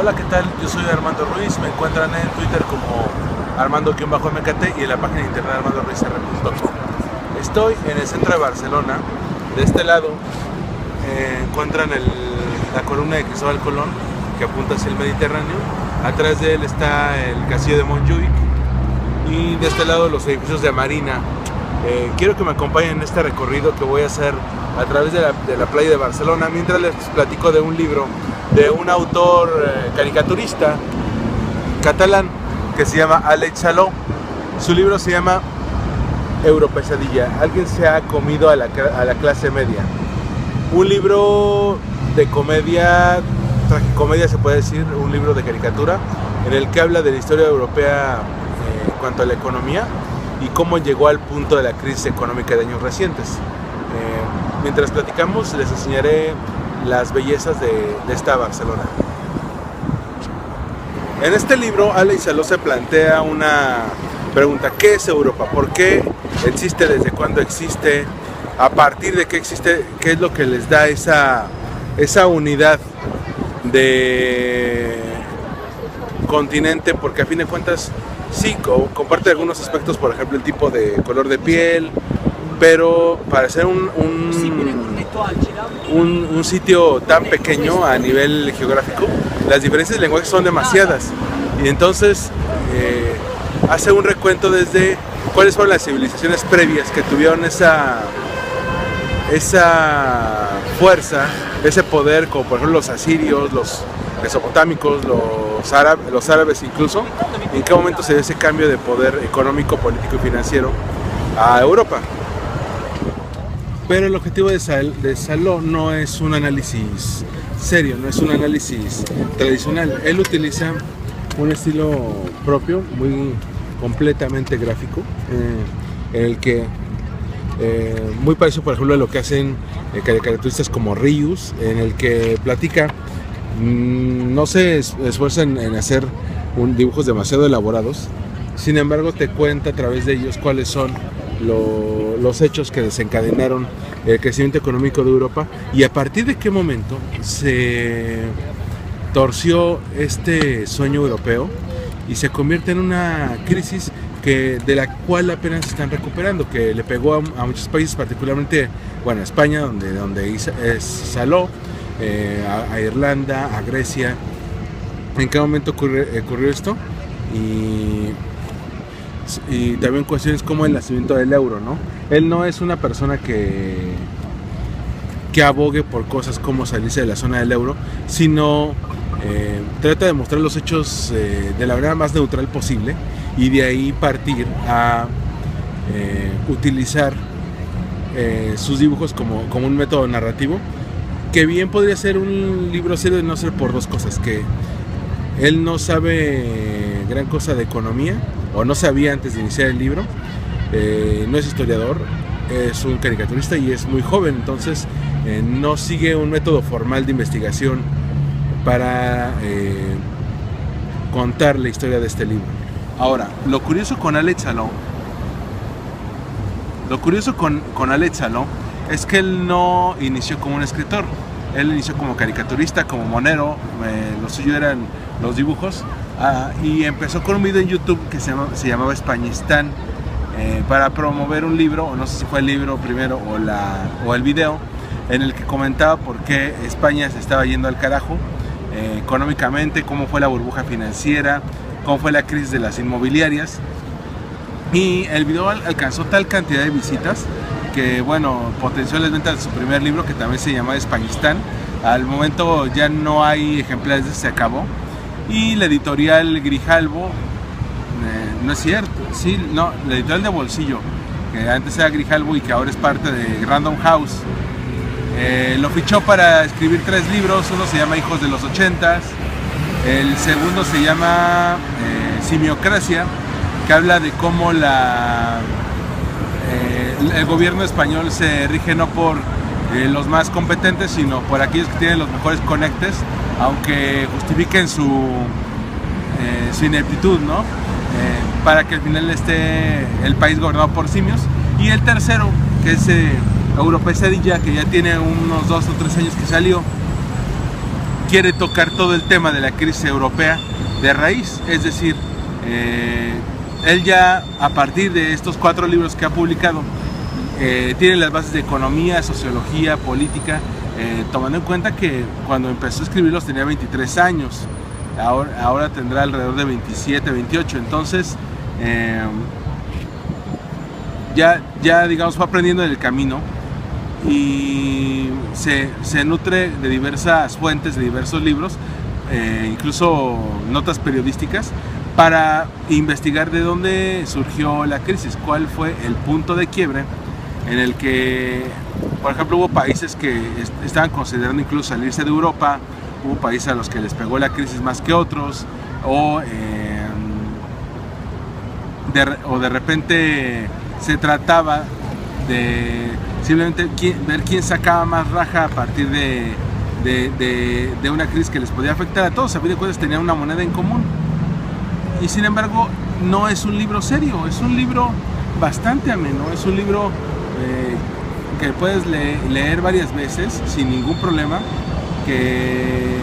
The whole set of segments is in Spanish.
Hola, ¿qué tal? Yo soy Armando Ruiz, me encuentran en Twitter como Armando-MKT y en la página de internet armandoruizr.com. Estoy en el centro de Barcelona. De este lado encuentran la columna de Cristóbal Colón, que apunta hacia el Mediterráneo. Atrás de él está el castillo de Montjuic y de este lado los edificios de Marina. Quiero que me acompañen en este recorrido que voy a hacer a través de la playa de Barcelona, mientras les platico de un libro de un autor caricaturista catalán que se llama Àlex Saló. Su libro se llama Europesadilla. Alguien se ha comido a la clase media. Un libro de comedia, tragicomedia se puede decir, un libro de caricatura en el que habla de la historia europea en cuanto a la economía y cómo llegó al punto de la crisis económica de años recientes. Mientras platicamos, les enseñaré las bellezas de esta Barcelona. En este libro, Àlex Saló se plantea una pregunta: ¿qué es Europa? ¿Por qué existe? ¿Desde cuándo existe? ¿A partir de qué existe? ¿Qué es lo que les da esa unidad de continente? Porque a fin de cuentas sí, comparte algunos aspectos, por ejemplo el tipo de color de piel, pero para ser un sitio tan pequeño a nivel geográfico, las diferencias de lenguaje son demasiadas. Y entonces hace un recuento desde cuáles fueron las civilizaciones previas que tuvieron esa fuerza, ese poder, como por ejemplo los asirios, los mesopotámicos, los árabes incluso, y en qué momento se dio ese cambio de poder económico, político y financiero a Europa. Pero el objetivo de Saló no es un análisis serio, no es un análisis tradicional. Él utiliza un estilo propio, muy completamente gráfico, en el que muy parecido por ejemplo a lo que hacen caricaturistas como Rius, en el que platica, no se esfuerzan en hacer dibujos demasiado elaborados, sin embargo te cuenta a través de ellos cuáles son los hechos que desencadenaron el crecimiento económico de Europa y a partir de qué momento se torció este sueño europeo y se convierte en una crisis de la cual apenas se están recuperando, que le pegó a muchos países, particularmente a España, donde Saló, a Irlanda, a Grecia. ¿En qué momento ocurrió esto? Y también cuestiones como el nacimiento del euro, ¿no? Él no es una persona que abogue por cosas como salirse de la zona del euro, sino trata de mostrar los hechos de la manera más neutral posible y de ahí partir a utilizar sus dibujos como un método narrativo, que bien podría ser un libro serio de no ser por dos cosas: que él no sabe gran cosa de economía, o no sabía antes de iniciar el libro, no es historiador, es un caricaturista y es muy joven, entonces no sigue un método formal de investigación para contar la historia de este libro. Ahora, lo curioso con Àlex Saló es que él no inició como un escritor, él inició como caricaturista, como monero, lo suyo eran los dibujos, y empezó con un video en YouTube que se llamaba Españistán, para promover un libro, o no sé si fue el libro primero o el video, en el que comentaba por qué España se estaba yendo al carajo económicamente, cómo fue la burbuja financiera, cómo fue la crisis de las inmobiliarias. Y el video alcanzó tal cantidad de visitas que potenció las ventas de su primer libro, que también se llama Españistán. Al momento ya no hay ejemplares, se acabó. Y la editorial Grijalbo, no es cierto, sí, no, la editorial de Bolsillo, que antes era Grijalbo y que ahora es parte de Random House, lo fichó para escribir 3 libros. Uno se llama Hijos de los 80s, el segundo se llama Simiocracia, que habla de cómo el gobierno español se rige no por los más competentes, sino por aquellos que tienen los mejores conectes, aunque justifiquen su ineptitud, ¿no? Para que al final esté el país gobernado por simios. Y el tercero, que es Europesadilla, que ya tiene unos 2 o 3 años que salió, quiere tocar todo el tema de la crisis europea de raíz, es decir, él ya a partir de estos 4 libros que ha publicado tiene las bases de economía, sociología, política, tomando en cuenta que cuando empezó a escribirlos tenía 23 años, ahora tendrá alrededor de 27, 28, entonces ya digamos fue aprendiendo en el camino y se nutre de diversas fuentes, de diversos libros, incluso notas periodísticas, para investigar de dónde surgió la crisis, cuál fue el punto de quiebre en el que, por ejemplo, hubo países que estaban considerando incluso salirse de Europa, hubo países a los que les pegó la crisis más que otros, o de repente se trataba de simplemente ver quién sacaba más raja a partir de una crisis que les podía afectar a todos. A fin de cuentas tenían una moneda en común. Y sin embargo, no es un libro serio, es un libro bastante ameno, es un libro que puedes leer varias veces sin ningún problema, que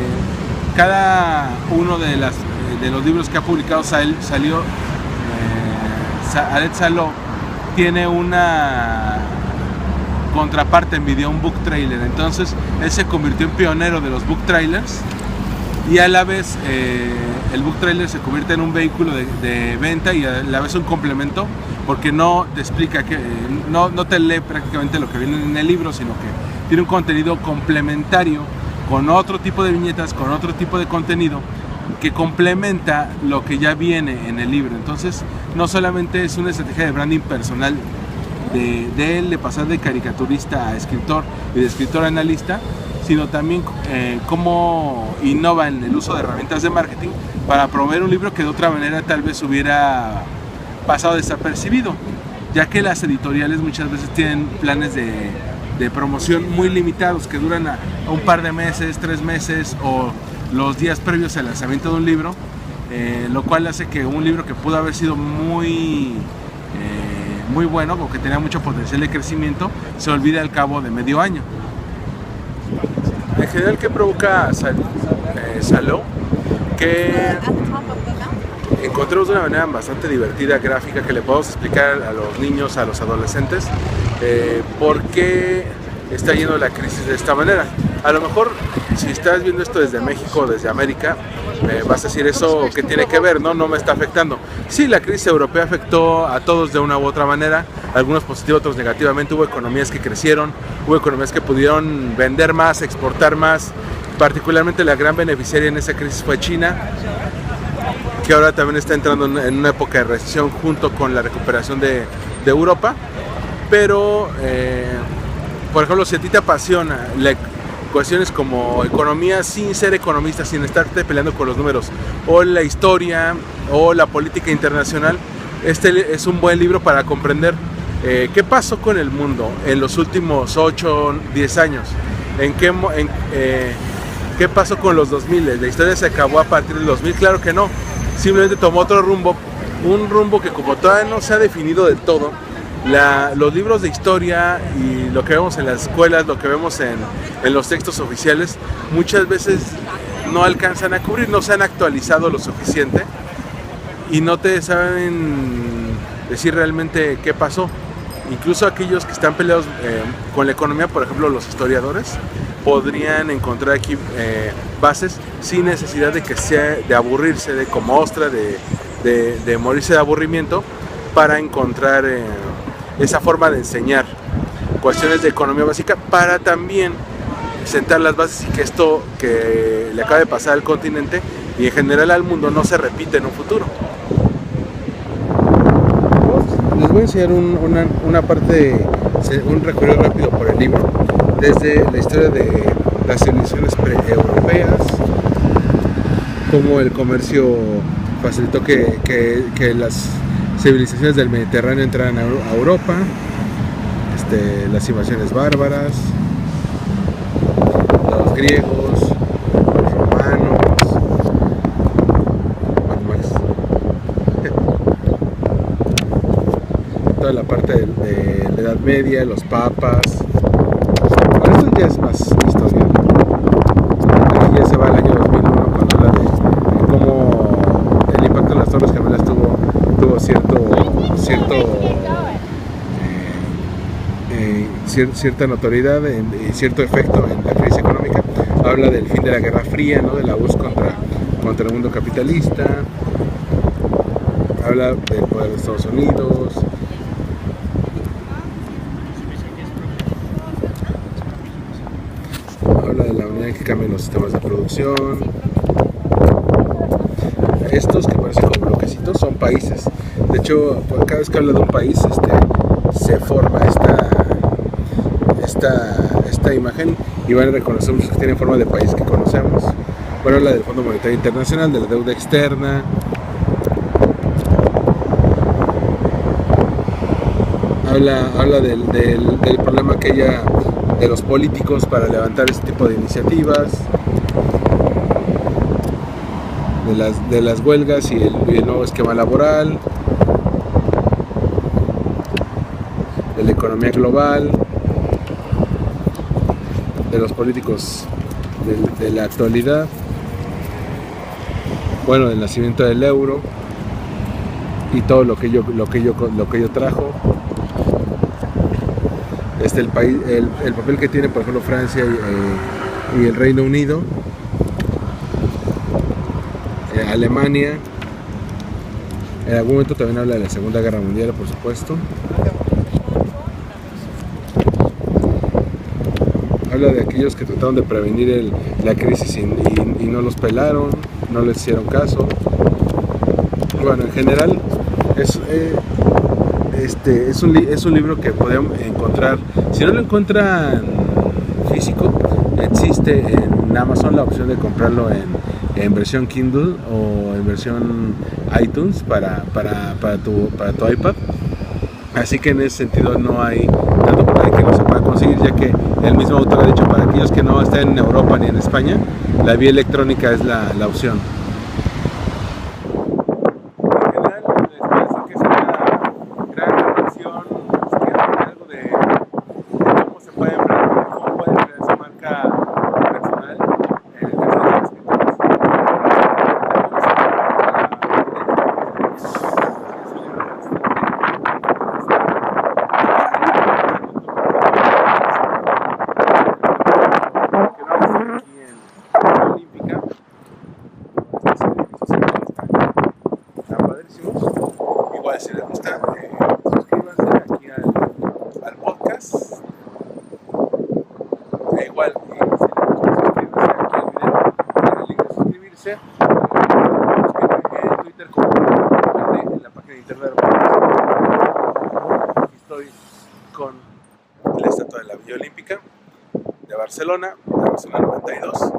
cada uno de los libros que ha publicado salió, Alet Saló tiene una contraparte en video, un book trailer. Entonces él se convirtió en pionero de los book trailers y a la vez el book trailer se convierte en un vehículo de venta y a la vez un complemento, porque no te explica no te lee prácticamente lo que viene en el libro, sino que tiene un contenido complementario con otro tipo de viñetas, con otro tipo de contenido que complementa lo que ya viene en el libro. Entonces no solamente es una estrategia de branding personal de él, de pasar de caricaturista a escritor y de escritor a analista, sino también cómo innova en el uso de herramientas de marketing para promover un libro que de otra manera tal vez hubiera pasado desapercibido, ya que las editoriales muchas veces tienen planes de promoción muy limitados que duran a un par de meses, 3 meses o los días previos al lanzamiento de un libro, lo cual hace que un libro que pudo haber sido muy bueno o que tenía mucho potencial de crecimiento se olvide al cabo de medio año. En general, ¿qué provoca Saló? Que encontremos de una manera bastante divertida, gráfica, que le podamos explicar a los niños, a los adolescentes, por qué está yendo la crisis de esta manera. A lo mejor, si estás viendo esto desde México o desde América, vas a decir, ¿eso qué tiene que ver? No me está afectando. Sí, la crisis europea afectó a todos de una u otra manera, algunos positivos, otros negativamente. Hubo economías que crecieron, hubo economías que pudieron vender más, exportar más. Particularmente la gran beneficiaria en esa crisis fue China, que ahora también está entrando en una época de recesión junto con la recuperación de Europa. Pero, por ejemplo, si a ti te apasiona cuestiones como economía sin ser economista, sin estarte peleando con los números, o la historia o la política internacional, este es un buen libro para comprender qué pasó con el mundo en los últimos 8, 10 años, qué pasó con los 2000, la historia se acabó a partir del 2000, claro que no, simplemente tomó otro rumbo, un rumbo que como todavía no se ha definido del todo. Los libros de historia y lo que vemos en las escuelas, lo que vemos en los textos oficiales, muchas veces no alcanzan a cubrir, no se han actualizado lo suficiente y no te saben decir realmente qué pasó. Incluso aquellos que están peleados con la economía, por ejemplo los historiadores, podrían encontrar aquí bases sin necesidad de que sea de aburrirse, de como ostra, de morirse de aburrimiento, para encontrar esa forma de enseñar cuestiones de economía básica, para también sentar las bases y que esto que le acaba de pasar al continente y en general al mundo no se repite en un futuro. Les voy a enseñar una parte, un recorrido rápido por el libro, desde la historia de las civilizaciones pre-europeas, cómo el comercio facilitó que las civilizaciones del Mediterráneo entraran a Europa, las invasiones bárbaras, los griegos, los romanos, toda la parte de la Edad Media, los papas. Bueno, esto ya es más historia. Aquí ya se va al año tuvo cierta notoriedad y cierto efecto en la crisis económica. Habla del fin de la Guerra Fría, ¿no? De la URSS contra el mundo capitalista. Habla del poder de Estados Unidos. Habla de la manera en que cambian los sistemas de producción. Estos que parecen como bloquecitos son países. De hecho, cada vez que habla de un país, se forma esta imagen y van a reconocer muchos que tienen forma de país que conocemos. Bueno, habla del Fondo Monetario Internacional, de la deuda externa. Habla del problema que haya de los políticos para levantar este tipo de iniciativas, de las huelgas y el nuevo esquema laboral, de la economía global, de los políticos de la actualidad, bueno, del nacimiento del euro y todo lo que ello trajo. El papel que tiene, por ejemplo, Francia y el Reino Unido, Alemania. En algún momento también habla de la Segunda Guerra Mundial, por supuesto. Habla de aquellos que trataron de prevenir la crisis y no los pelaron, no les hicieron caso. Bueno, en general es un libro que podemos encontrar. Si no lo encuentran físico, existe en Amazon la opción de comprarlo en versión Kindle o en versión iTunes para tu iPad. Así que en ese sentido no hay tanto por ahí que no se pueda conseguir, ya que el mismo autor ha dicho para aquellos que no estén en Europa ni en España, la vía electrónica es la opción. Igual si les gusta, suscríbanse aquí al podcast. Igual, si les gusta, suscríbanse aquí al video, en el link de suscribirse. Búsquenme en Twitter como en la página de internet. Aquí estoy con la estatua de la Villa Olímpica de Barcelona 92.